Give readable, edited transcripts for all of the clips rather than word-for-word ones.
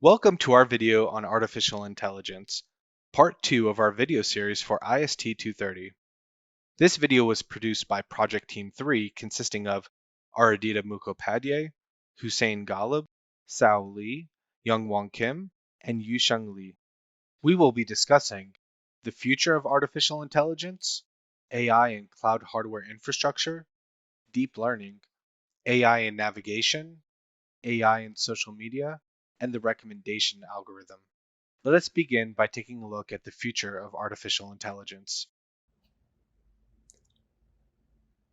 Welcome to our video on artificial intelligence, part 2 of our video series for IST 230. This video was produced by Project Team 3 consisting of Aradita Mukhopadhyay, Hussein Ghalib, Sao Lee, Youngwon Kim, and Yusheng Li. We will be discussing the future of artificial intelligence, AI and cloud hardware infrastructure, deep learning, AI in navigation, AI in social media, and the recommendation algorithm. Let us begin by taking a look at the future of artificial intelligence.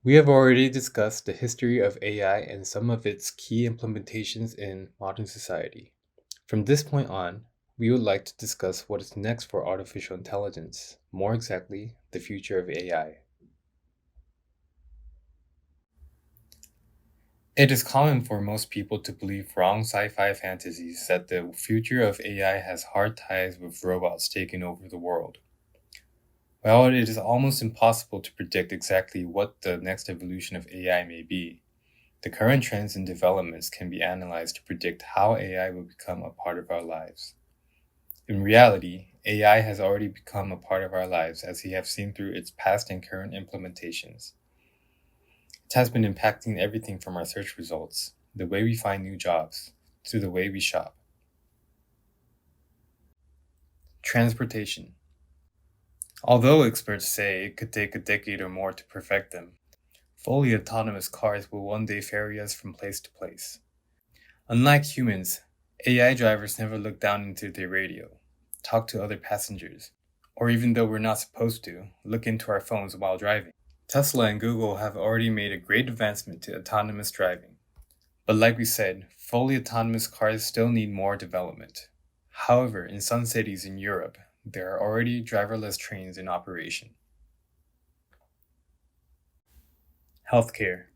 We have already discussed the history of AI and some of its key implementations in modern society. From this point on, we would like to discuss what is next for artificial intelligence, more exactly, the future of AI. It is common for most people to believe wrong sci fi fantasies that the future of AI has hard ties with robots taking over the world. While it is almost impossible to predict exactly what the next evolution of AI may be, the current trends and developments can be analyzed to predict how AI will become a part of our lives. In reality, AI has already become a part of our lives as we have seen through its past and current implementations. It has been impacting everything from our search results, the way we find new jobs, to the way we shop. Transportation. Although experts say it could take a decade or more to perfect them, fully autonomous cars will one day ferry us from place to place. Unlike humans, AI drivers never look down into their radio, talk to other passengers, or even though we're not supposed to, look into our phones while driving. Tesla and Google have already made a great advancement to autonomous driving. But like we said, fully autonomous cars still need more development. However, in some cities in Europe, there are already driverless trains in operation. Healthcare.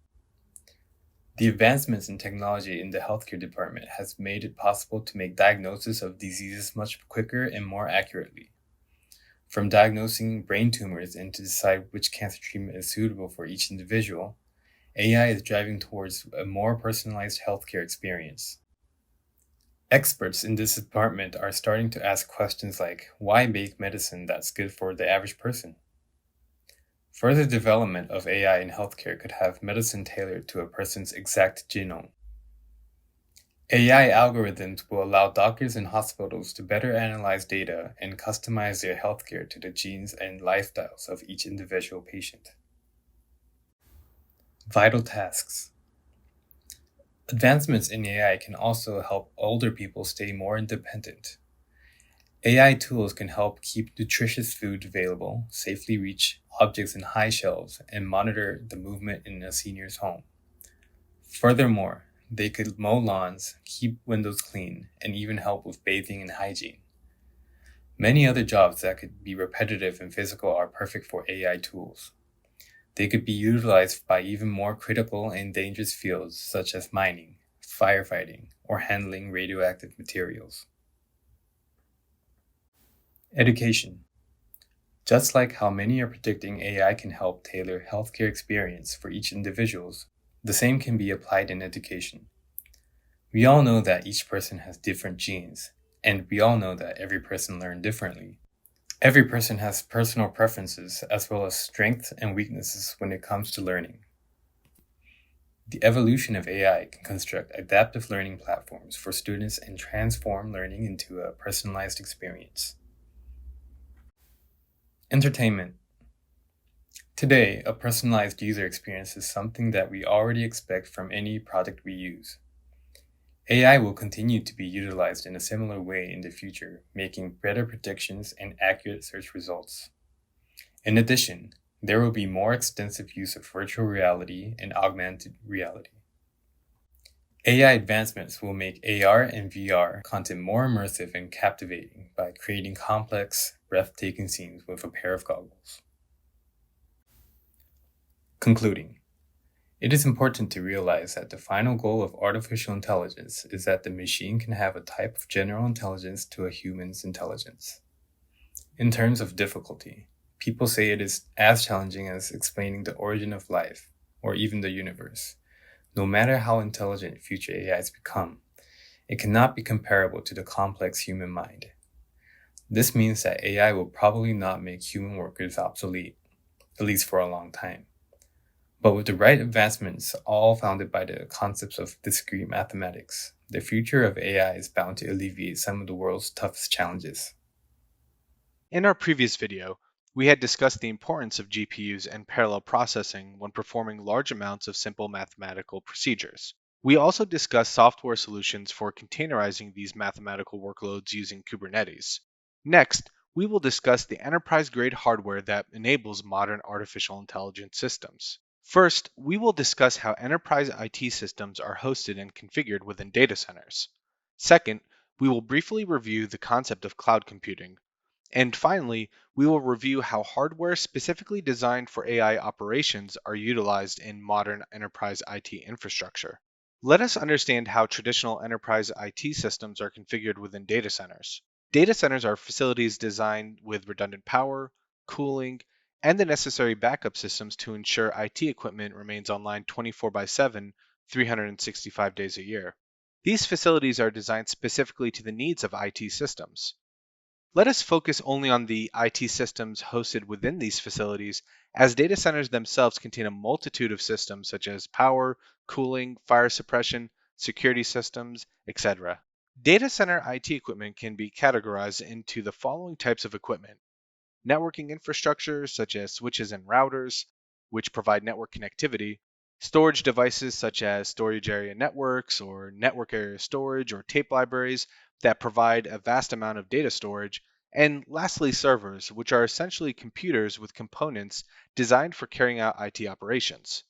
The advancements in technology in the healthcare department has made it possible to make diagnosis of diseases much quicker and more accurately. From diagnosing brain tumors and to decide which cancer treatment is suitable for each individual, AI is driving towards a more personalized healthcare experience. Experts in this department are starting to ask questions like, why make medicine that's good for the average person? Further development of AI in healthcare could have medicine tailored to a person's exact genome. AI algorithms will allow doctors and hospitals to better analyze data and customize their healthcare to the genes and lifestyles of each individual patient. Vital tasks. Advancements in AI can also help older people stay more independent. AI tools can help keep nutritious food available, safely reach objects in high shelves, and monitor the movement in a senior's home. Furthermore, they could mow lawns, keep windows clean, and even help with bathing and hygiene. Many other jobs that could be repetitive and physical are perfect for AI tools. They could be utilized by even more critical and dangerous fields such as mining, firefighting, or handling radioactive materials. Education. Just like how many are predicting AI can help tailor healthcare experience for each individual, the same can be applied in education. We all know that each person has different genes, and we all know that every person learns differently. Every person has personal preferences as well as strengths and weaknesses when it comes to learning. The evolution of AI can construct adaptive learning platforms for students and transform learning into a personalized experience. Entertainment. Today, a personalized user experience is something that we already expect from any product we use. AI will continue to be utilized in a similar way in the future, making better predictions and accurate search results. In addition, there will be more extensive use of virtual reality and augmented reality. AI advancements will make AR and VR content more immersive and captivating by creating complex, breathtaking scenes with a pair of goggles. Concluding, it is important to realize that the final goal of artificial intelligence is that the machine can have a type of general intelligence to a human's intelligence. In terms of difficulty, people say it is as challenging as explaining the origin of life or even the universe. No matter how intelligent future AIs become, It cannot be comparable to the complex human mind. This means that AI will probably not make human workers obsolete, at least for a long time. But with the right advancements, all founded by the concepts of discrete mathematics, the future of AI is bound to alleviate some of the world's toughest challenges. In our previous video, we had discussed the importance of GPUs and parallel processing when performing large amounts of simple mathematical procedures. We also discussed software solutions for containerizing these mathematical workloads using Kubernetes. Next, we will discuss the enterprise-grade hardware that enables modern artificial intelligence systems. First, we will discuss how enterprise IT systems are hosted and configured within data centers. Second, we will briefly review the concept of cloud computing. And finally, we will review how hardware specifically designed for AI operations are utilized in modern enterprise IT infrastructure. Let us understand how traditional enterprise IT systems are configured within data centers. Data centers are facilities designed with redundant power, cooling, and the necessary backup systems to ensure IT equipment remains online 24 by 7, 365 days a year. These facilities are designed specifically to the needs of IT systems. Let us focus only on the IT systems hosted within these facilities, as data centers themselves contain a multitude of systems such as power, cooling, fire suppression, security systems, etc. Data center IT equipment can be categorized into the following types of equipment: networking infrastructure such as switches and routers, which provide network connectivity, storage devices such as storage area networks or network area storage or tape libraries that provide a vast amount of data storage, and lastly, servers, which are essentially computers with components designed for carrying out IT operations.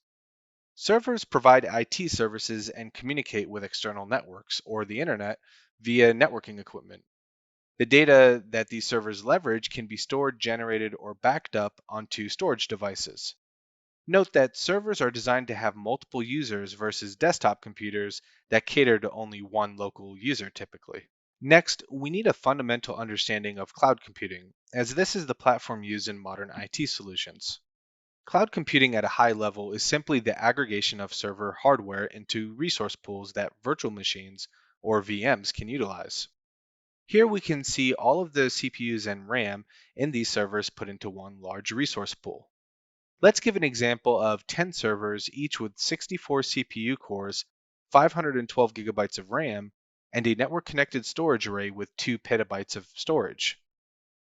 Servers provide IT services and communicate with external networks or the internet via networking equipment. The data that these servers leverage can be stored, generated, or backed up onto storage devices. Note that servers are designed to have multiple users versus desktop computers that cater to only one local user typically. Next, we need a fundamental understanding of cloud computing, as this is the platform used in modern IT solutions. Cloud computing at a high level is simply the aggregation of server hardware into resource pools that virtual machines, or VMs, can utilize. Here we can see all of the CPUs and RAM in these servers put into one large resource pool. Let's give an example of 10 servers, each with 64 CPU cores, 512 gigabytes of RAM, and a network connected storage array with 2 petabytes of storage.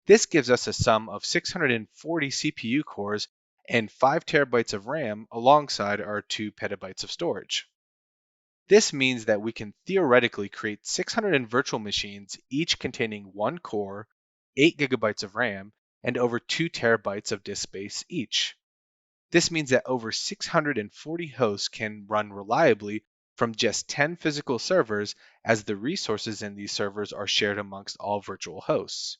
This gives us a sum of 640 CPU cores and 5 terabytes of RAM alongside our 2 petabytes of storage. This means that we can theoretically create 600 virtual machines, each containing 1 core, 8 gigabytes of RAM, and over 2 terabytes of disk space each. This means that over 640 hosts can run reliably from just 10 physical servers, as the resources in these servers are shared amongst all virtual hosts.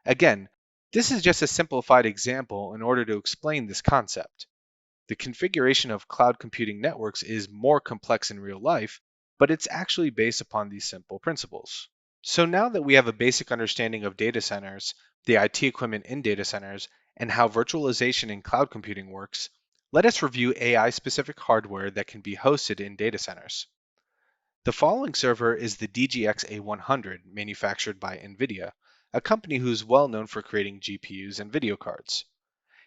Again, this is just a simplified example in order to explain this concept. The configuration of cloud computing networks is more complex in real life, but it's actually based upon these simple principles. So now that we have a basic understanding of data centers, the IT equipment in data centers, and how virtualization in cloud computing works, let us review AI-specific hardware that can be hosted in data centers. The following server is the DGX A100 manufactured by NVIDIA, a company who's well known for creating GPUs and video cards.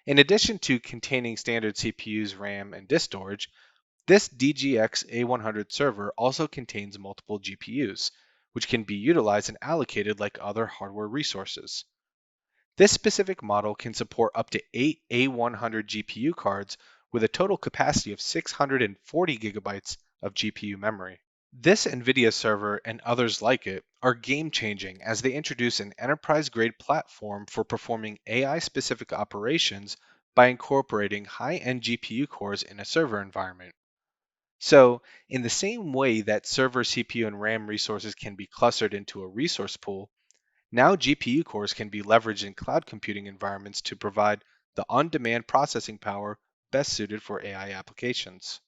In addition to containing standard CPUs, RAM, and disk storage, this DGX A100 server also contains multiple GPUs, which can be utilized and allocated like other hardware resources. This specific model can support up to 8 A100 GPU cards with a total capacity of 640 gigabytes of GPU memory. This NVIDIA server and others like it are game-changing as they introduce an enterprise-grade platform for performing AI-specific operations by incorporating high-end GPU cores in a server environment. So, in the same way that server CPU and RAM resources can be clustered into a resource pool, now GPU cores can be leveraged in cloud computing environments to provide the on-demand processing power best suited for AI applications.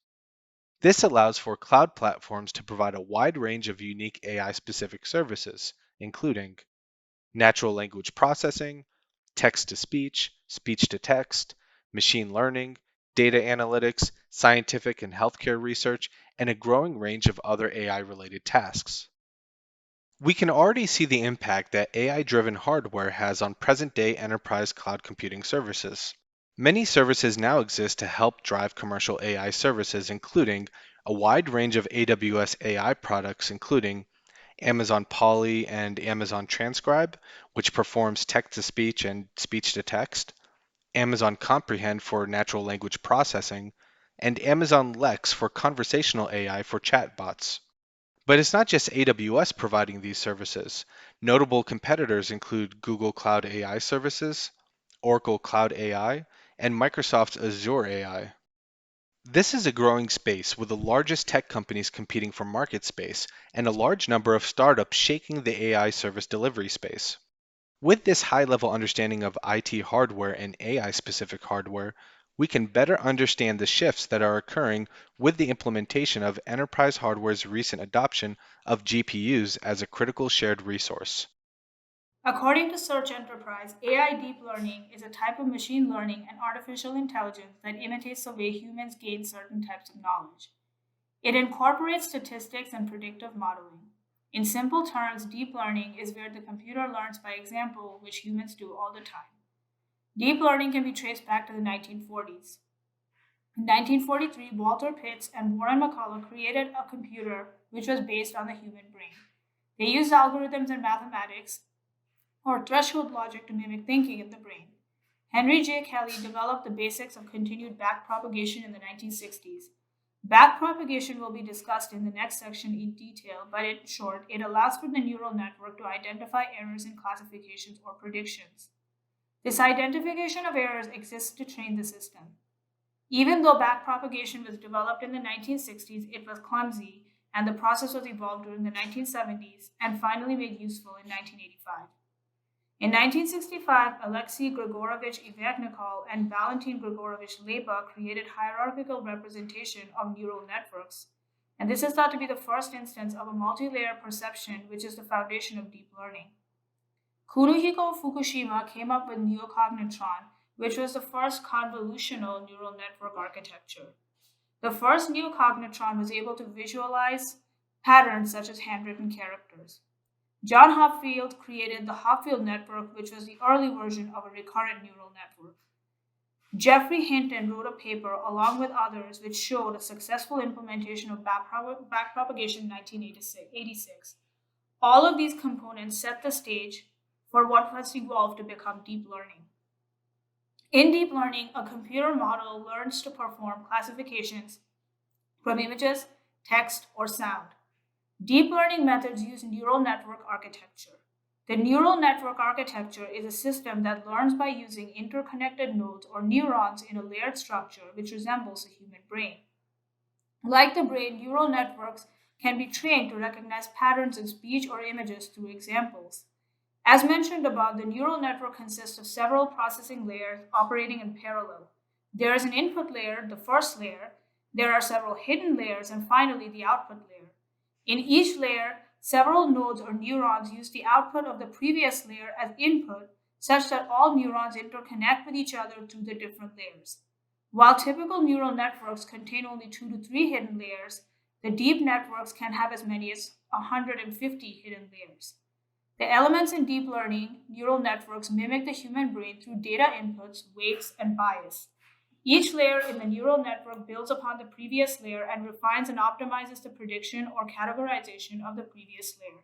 This allows for cloud platforms to provide a wide range of unique AI-specific services, including natural language processing, text to speech, speech to text, machine learning, data analytics, scientific and healthcare research, and a growing range of other AI-related tasks. We can already see the impact that AI-driven hardware has on present-day enterprise cloud computing services. Many services now exist to help drive commercial AI services, including a wide range of AWS AI products, including Amazon Polly and Amazon Transcribe, which performs text to speech and speech to text, Amazon Comprehend for natural language processing, and Amazon Lex for conversational AI for chatbots. But it's not just AWS providing these services. Notable competitors include Google Cloud AI Services, Oracle Cloud AI, and Microsoft's Azure AI. This is a growing space with the largest tech companies competing for market space and a large number of startups shaking the AI service delivery space. With this high level understanding of IT hardware and AI specific hardware, we can better understand the shifts that are occurring with the implementation of enterprise hardware's recent adoption of GPUs as a critical shared resource. According to Search Enterprise, AI deep learning is a type of machine learning and artificial intelligence that imitates the way humans gain certain types of knowledge. It incorporates statistics and predictive modeling. In simple terms, deep learning is where the computer learns by example, which humans do all the time. Deep learning can be traced back to the 1940s. In 1943, Walter Pitts and Warren McCulloch created a computer which was based on the human brain. They used algorithms and mathematics or threshold logic to mimic thinking in the brain. Henry J. Kelly developed the basics of continued backpropagation in the 1960s. Backpropagation will be discussed in the next section in detail, but in short, it allows for the neural network to identify errors in classifications or predictions. This identification of errors exists to train the system. Even though backpropagation was developed in the 1960s, it was clumsy, and the process was evolved during the 1970s and finally made useful in 1985. In 1965, Alexei Grigorovich Ivashnikov and Valentin Grigorovich Lepa created hierarchical representation of neural networks, and this is thought to be the first instance of a multi-layer perception, which is the foundation of deep learning. Kunihiko Fukushima came up with neocognitron, which was the first convolutional neural network architecture. The first neocognitron was able to visualize patterns such as handwritten characters. John Hopfield created the Hopfield network, which was the early version of a recurrent neural network. Geoffrey Hinton wrote a paper along with others which showed a successful implementation of backpropagation in 1986. All of these components set the stage for what has evolved to become deep learning. In deep learning, a computer model learns to perform classifications from images, text, or sound. Deep learning methods use neural network architecture. The neural network architecture is a system that learns by using interconnected nodes or neurons in a layered structure which resembles a human brain. Like the brain, neural networks can be trained to recognize patterns in speech or images through examples. As mentioned above, the neural network consists of several processing layers operating in parallel. There is an input layer, the first layer, there are several hidden layers, and finally the output layer. In each layer, several nodes or neurons use the output of the previous layer as input, such that all neurons interconnect with each other through the different layers. While typical neural networks contain only 2 to 3 hidden layers, the deep networks can have as many as 150 hidden layers. The elements in deep learning neural networks mimic the human brain through data inputs, weights, and bias. Each layer in the neural network builds upon the previous layer and refines and optimizes the prediction or categorization of the previous layer.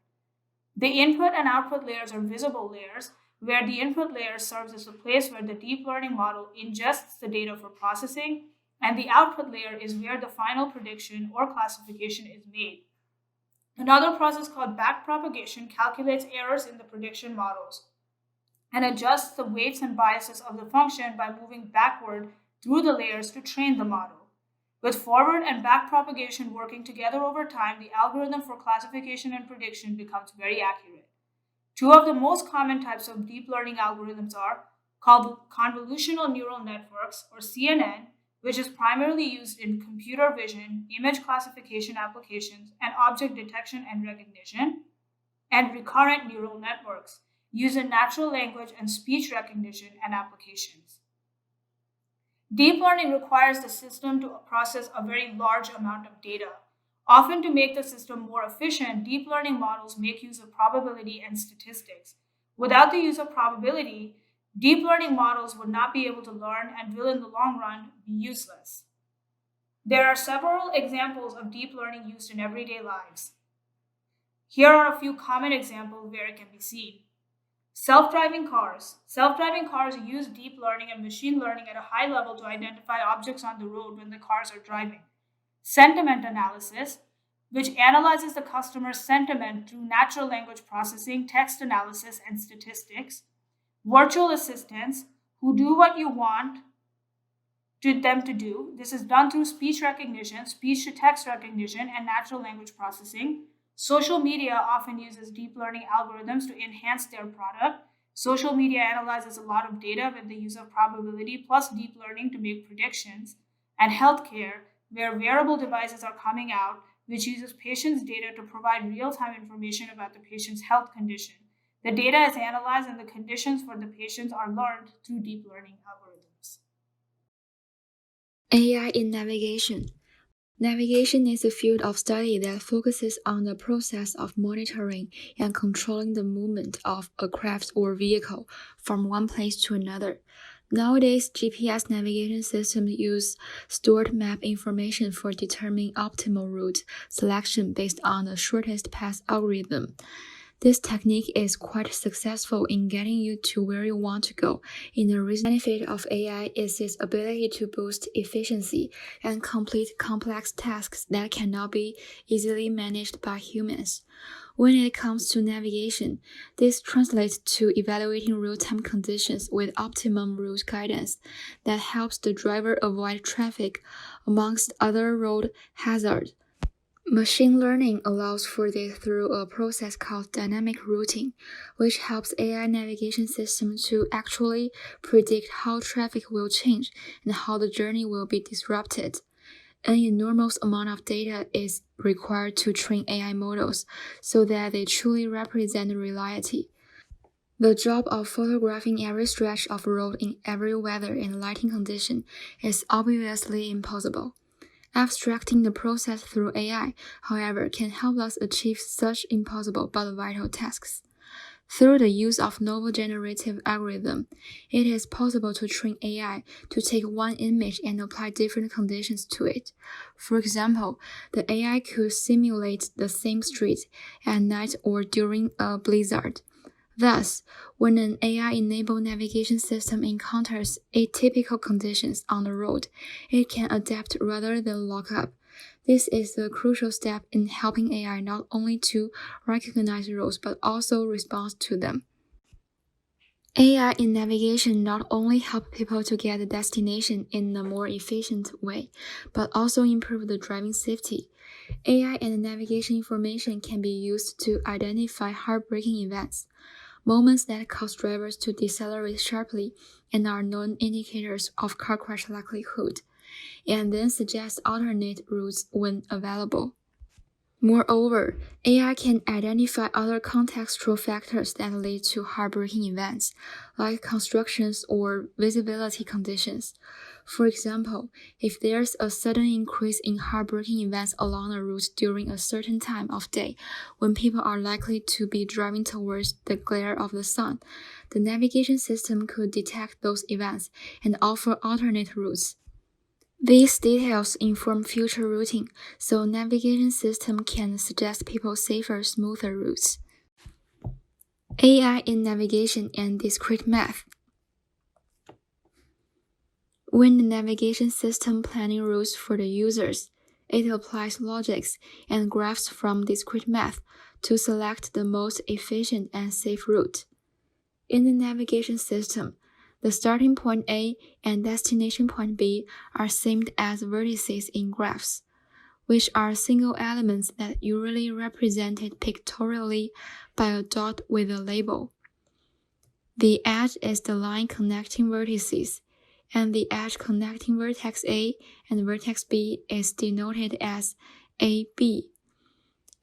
The input and output layers are visible layers, where the input layer serves as the place where the deep learning model ingests the data for processing, and the output layer is where the final prediction or classification is made. Another process called backpropagation calculates errors in the prediction models and adjusts the weights and biases of the function by moving backward through the layers to train the model. With forward and back propagation working together over time, the algorithm for classification and prediction becomes very accurate. Two of the most common types of deep learning algorithms are called convolutional neural networks, or CNN, which is primarily used in computer vision, image classification applications, and object detection and recognition, and recurrent neural networks, used in natural language and speech recognition and applications. Deep learning requires the system to process a very large amount of data. Often, to make the system more efficient, deep learning models make use of probability and statistics. Without the use of probability, deep learning models would not be able to learn and will, in the long run, be useless. There are several examples of deep learning used in everyday lives. Here are a few common examples where it can be seen. Self-driving cars. Self-driving cars use deep learning and machine learning at a high level to identify objects on the road when the cars are driving. Sentiment analysis, which analyzes the customer's sentiment through natural language processing, text analysis, and statistics. Virtual assistants, who do what you want them to do. This is done through speech recognition, speech to text recognition, and natural language processing. Social media often uses deep learning algorithms to enhance their product. Social media analyzes a lot of data with the use of probability plus deep learning to make predictions. And healthcare, where wearable devices are coming out, which uses patients' data to provide real-time information about the patient's health condition. The data is analyzed and the conditions for the patients are learned through deep learning algorithms. AI in navigation. Navigation is a field of study that focuses on the process of monitoring and controlling the movement of a craft or vehicle from one place to another. Nowadays, GPS navigation systems use stored map information for determining optimal route selection based on the shortest path algorithm. This technique is quite successful in getting you to where you want to go. In the recent benefit of AI is its ability to boost efficiency and complete complex tasks that cannot be easily managed by humans. When it comes to navigation, this translates to evaluating real-time conditions with optimum route guidance that helps the driver avoid traffic, amongst other road hazards. Machine learning allows for this through a process called dynamic routing, which helps AI navigation systems to actually predict how traffic will change and how the journey will be disrupted. An enormous amount of data is required to train AI models so that they truly represent reality. The job of photographing every stretch of road in every weather and lighting condition is obviously impossible. Abstracting the process through AI, however, can help us achieve such impossible but vital tasks. Through the use of novel generative algorithm, it is possible to train AI to take one image and apply different conditions to it. For example, the AI could simulate the same street at night or during a blizzard. Thus, when an AI-enabled navigation system encounters atypical conditions on the road, it can adapt rather than lock up. This is a crucial step in helping AI not only to recognize roads but also respond to them. AI in navigation not only help people to get a destination in a more efficient way, but also improve the driving safety. AI and navigation information can be used to identify heartbreaking events, moments that cause drivers to decelerate sharply and are known indicators of car crash likelihood, and then suggest alternate routes when available. Moreover, AI can identify other contextual factors that lead to heartbreaking events, like constructions or visibility conditions. For example, if there's a sudden increase in heartbreaking events along a route during a certain time of day, when people are likely to be driving towards the glare of the sun, the navigation system could detect those events and offer alternate routes. These details inform future routing, so navigation system can suggest people safer, smoother routes. AI in navigation and discrete math. When the navigation system planning routes for the users, it applies logics and graphs from discrete math to select the most efficient and safe route. In the navigation system, the starting point A and destination point B are seen as vertices in graphs, which are single elements that usually represented pictorially by a dot with a label. The edge is the line connecting vertices, and the edge connecting vertex A and vertex B is denoted as AB.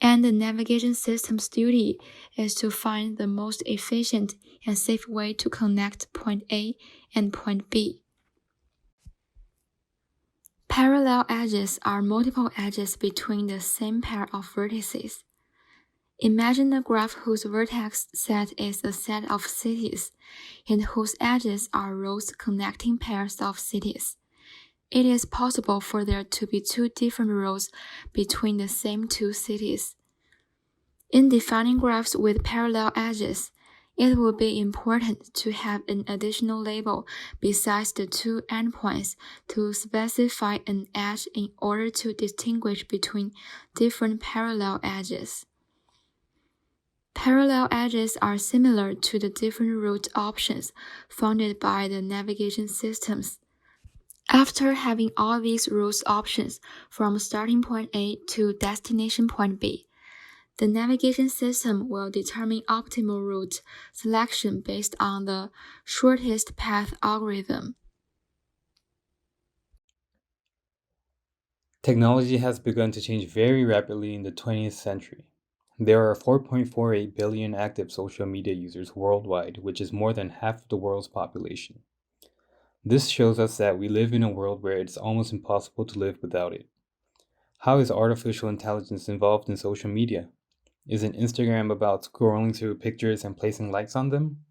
And the navigation system's duty is to find the most efficient and safe way to connect point A and point B. Parallel edges are multiple edges between the same pair of vertices. Imagine a graph whose vertex set is a set of cities, and whose edges are rows connecting pairs of cities. It is possible for there to be two different rows between the same two cities. In defining graphs with parallel edges, it will be important to have an additional label besides the two endpoints to specify an edge in order to distinguish between different parallel edges. Parallel edges are similar to the different route options founded by the navigation systems. After having all these route options from starting point A to destination point B, the navigation system will determine optimal route selection based on the shortest path algorithm. Technology has begun to change very rapidly in the 20th century. There are 4.48 billion active social media users worldwide, which is more than half of the world's population. This shows us that we live in a world where it's almost impossible to live without it. How is artificial intelligence involved in social media? Isn't Instagram about scrolling through pictures and placing likes on them?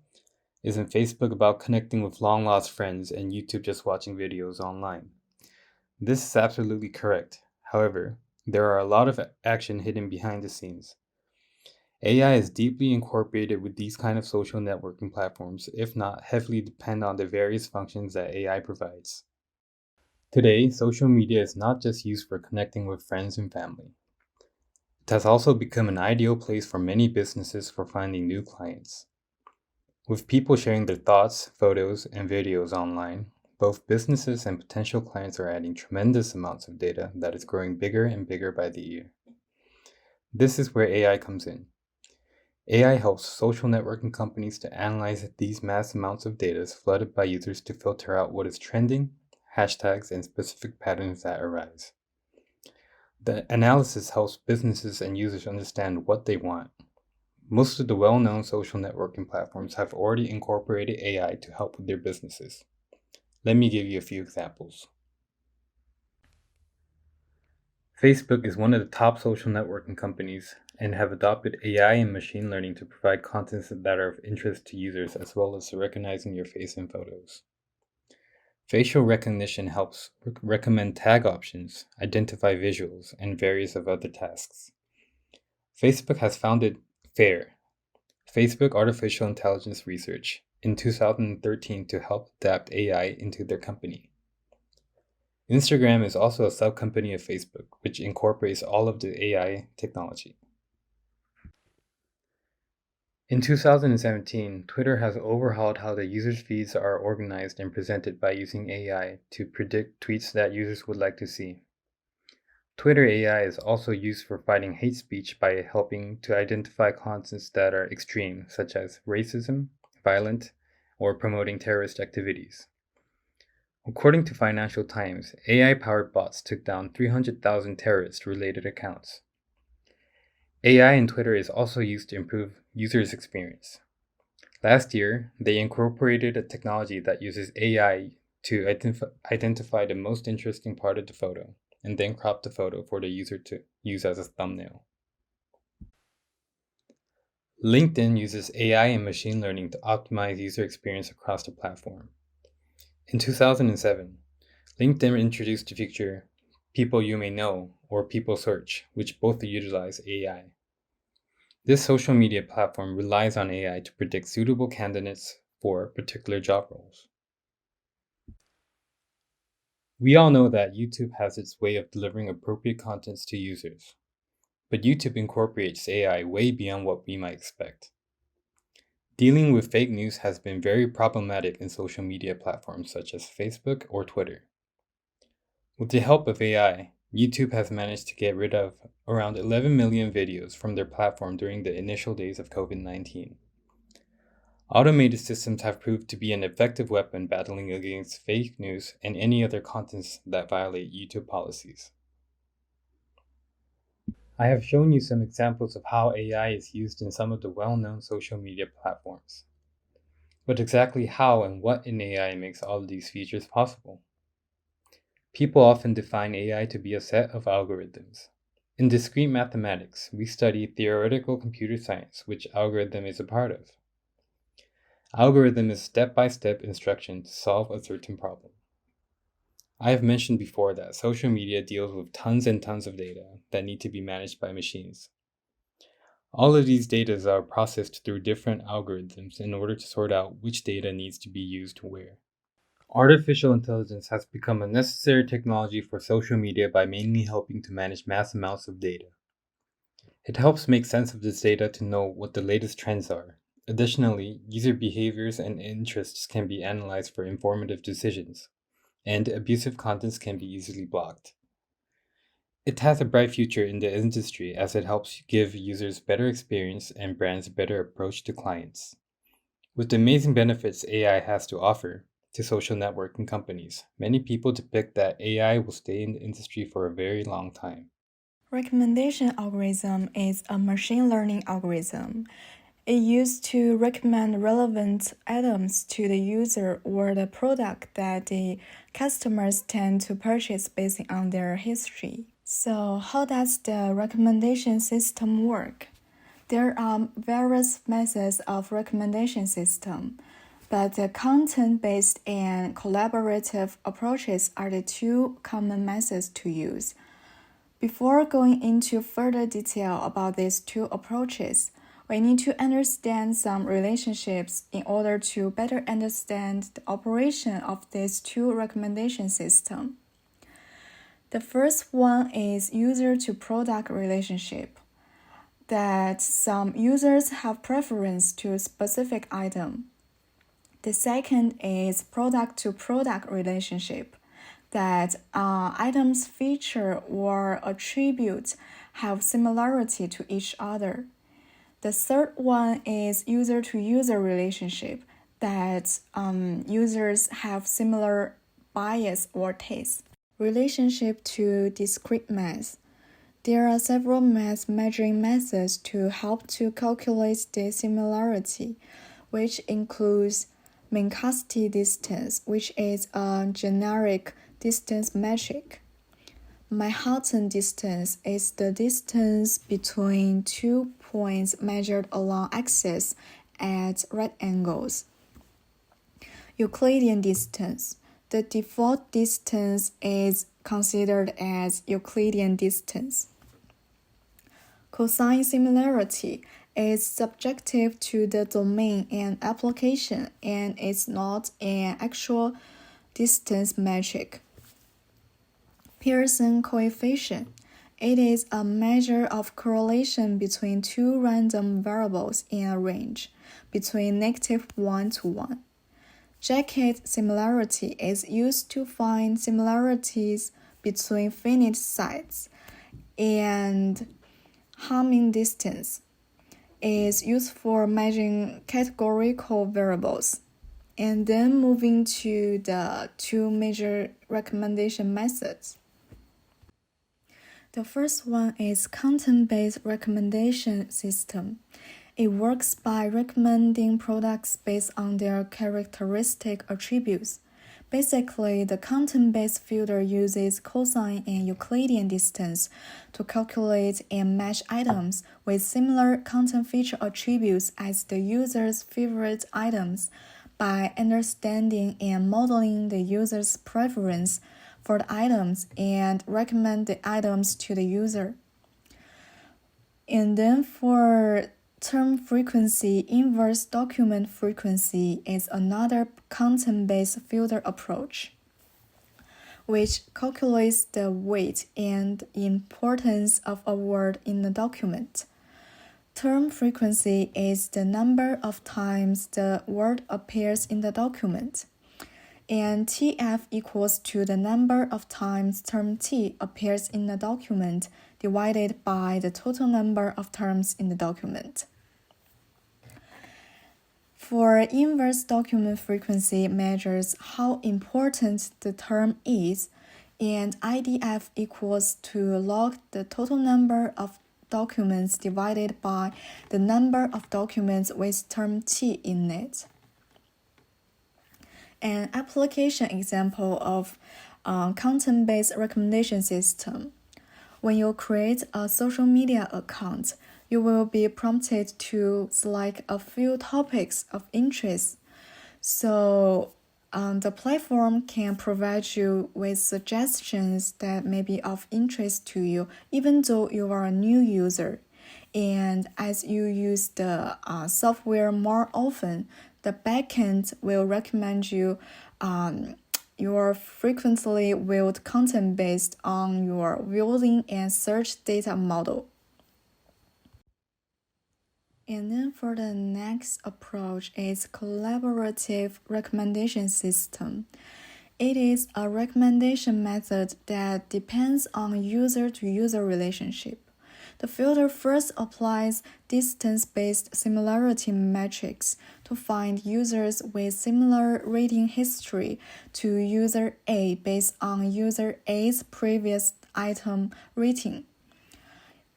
Isn't Facebook about connecting with long-lost friends and YouTube just watching videos online? This is absolutely correct. However, there are a lot of action hidden behind the scenes. AI is deeply incorporated with these kind of social networking platforms, if not heavily depend on the various functions that AI provides. Today, social media is not just used for connecting with friends and family. It has also become an ideal place for many businesses for finding new clients. With people sharing their thoughts, photos, and videos online, both businesses and potential clients are adding tremendous amounts of data that is growing bigger and bigger by the year. This is where AI comes in. AI helps social networking companies to analyze these mass amounts of data flooded by users to filter out what is trending, hashtags, and specific patterns that arise. The analysis helps businesses and users understand what they want. Most of the well-known social networking platforms have already incorporated AI to help with their businesses. Let me give you a few examples. Facebook is one of the top social networking companies and have adopted AI and machine learning to provide contents that are of interest to users as well as recognizing your face in photos. Facial recognition helps recommend tag options, identify visuals, and various of other tasks. Facebook has founded FAIR, Facebook Artificial Intelligence Research, in 2013 to help adapt AI into their company. Instagram is also a sub-company of Facebook, which incorporates all of the AI technology. In 2017, Twitter has overhauled how the users' feeds are organized and presented by using AI to predict tweets that users would like to see. Twitter AI is also used for fighting hate speech by helping to identify contents that are extreme, such as racism, violent, or promoting terrorist activities. According to Financial Times, AI-powered bots took down 300,000 terrorist-related accounts. AI in Twitter is also used to improve users' experience. Last year, they incorporated a technology that uses AI to identify the most interesting part of the photo, and then crop the photo for the user to use as a thumbnail. LinkedIn uses AI and machine learning to optimize user experience across the platform. In 2007, LinkedIn introduced the feature People You May Know or People Search, which both utilize AI. This social media platform relies on AI to predict suitable candidates for particular job roles. We all know that YouTube has its way of delivering appropriate contents to users, but YouTube incorporates AI way beyond what we might expect. Dealing with fake news has been very problematic in social media platforms such as Facebook or Twitter. With the help of AI, YouTube has managed to get rid of around 11 million videos from their platform during the initial days of COVID-19. Automated systems have proved to be an effective weapon battling against fake news and any other contents that violate YouTube policies. I have shown you some examples of how AI is used in some of the well-known social media platforms. But exactly how and what in AI makes all of these features possible? People often define AI to be a set of algorithms. In discrete mathematics, we study theoretical computer science, which algorithm is a part of. Algorithm is step-by-step instruction to solve a certain problem. I have mentioned before that social media deals with tons and tons of data that need to be managed by machines. All of these data are processed through different algorithms in order to sort out which data needs to be used where. Artificial intelligence has become a necessary technology for social media by mainly helping to manage mass amounts of data. It helps make sense of this data to know what the latest trends are. Additionally, user behaviors and interests can be analyzed for informative decisions, and abusive contents can be easily blocked. It has a bright future in the industry as it helps give users better experience and brands a better approach to clients. With the amazing benefits AI has to offer to social networking companies, many people depict that AI will stay in the industry for a very long time. Recommendation algorithm is a machine learning algorithm. It used to recommend relevant items to the user or the product that the customers tend to purchase based on their history. So, how does the recommendation system work? There are various methods of recommendation system, but the content-based and collaborative approaches are the two common methods to use. Before going into further detail about these two approaches, we need to understand some relationships in order to better understand the operation of these two recommendation systems. The first one is user-to-product relationship, that some users have preference to a specific item. The second is product-to-product relationship, that items feature or attributes have similarity to each other. The third one is user-to-user relationship, that users have similar bias or taste. Relationship to discrete math. There are several math measuring methods to help to calculate the similarity, which includes Minkowski distance, which is a generic distance metric. Manhattan distance is the distance between 2 points measured along axis at right angles. Euclidean distance. The default distance is considered as Euclidean distance. Cosine similarity is subjective to the domain and application and is not an actual distance metric. Pearson coefficient. It is a measure of correlation between two random variables in a range between -1 to 1. Jacket similarity is used to find similarities between finite sets, and Hamming distance is used for measuring categorical variables. And then moving to the two major recommendation methods. The first one is content-based recommendation system. It works by recommending products based on their characteristic attributes. Basically, the content-based filter uses cosine and Euclidean distance to calculate and match items with similar content feature attributes as the user's favorite items by understanding and modeling the user's preference for the items and recommend the items to the user. And then for term frequency, inverse document frequency is another content-based filter approach, which calculates the weight and importance of a word in the document. Term frequency is the number of times the word appears in the document, and TF equals to the number of times term T appears in the document divided by the total number of terms in the document. For inverse document frequency measures how important the term is, and IDF equals to log the total number of documents divided by the number of documents with term T in it. An application example of content-based recommendation system. When you create a social media account, you will be prompted to select a few topics of interest. So, the platform can provide you with suggestions that may be of interest to you, even though you are a new user. And as you use the software more often, the backend will recommend you your frequently viewed content based on your viewing and search data model. And then for the next approach is collaborative recommendation system. It is a recommendation method that depends on user-to-user relationship. The filter first applies distance-based similarity metrics to find users with similar rating history to user A based on user A's previous item rating.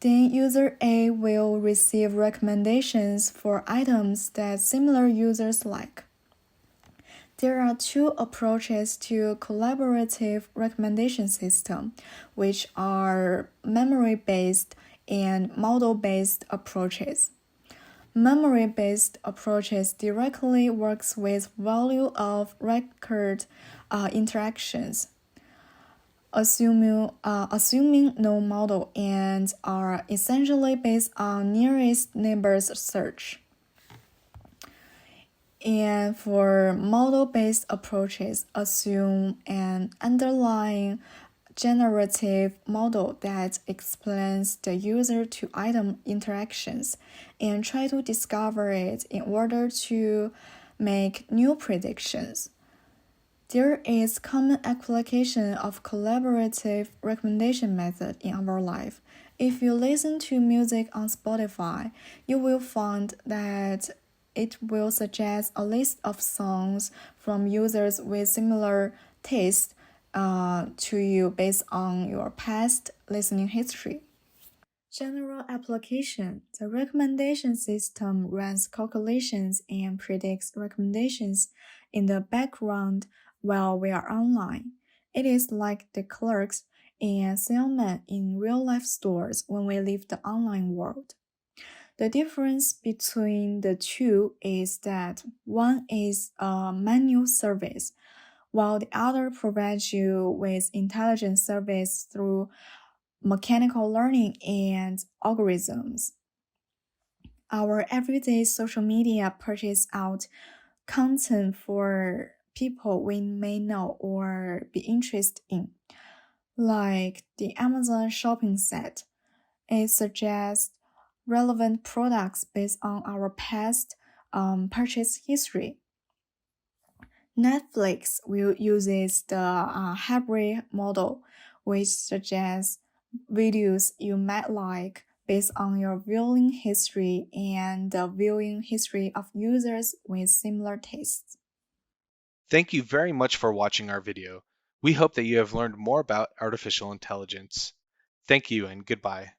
Then user A will receive recommendations for items that similar users like. There are two approaches to collaborative recommendation system, which are memory-based and model-based approaches. Memory-based approaches directly works with value of record interactions, assuming no model, and are essentially based on nearest neighbors search. And for model-based approaches, assume an underlying generative model that explains the user-to-item interactions and try to discover it in order to make new predictions. There is common application of collaborative recommendation method in our life. If you listen to music on Spotify, you will find that it will suggest a list of songs from users with similar tastes to you based on your past listening history. General application. The recommendation system runs calculations and predicts recommendations in the background while we are online. It is like the clerks and salesmen in real-life stores when we leave the online world. The difference between the two is that one is a manual service, while the other provides you with intelligent service through mechanical learning and algorithms. Our everyday social media pushes out content for people we may know or be interested in, like the Amazon shopping set. It suggests relevant products based on our past purchase history. Netflix will uses the hybrid model, which suggests videos you might like based on your viewing history and the viewing history of users with similar tastes. Thank you very much for watching our video. We hope that you have learned more about artificial intelligence. Thank you and goodbye.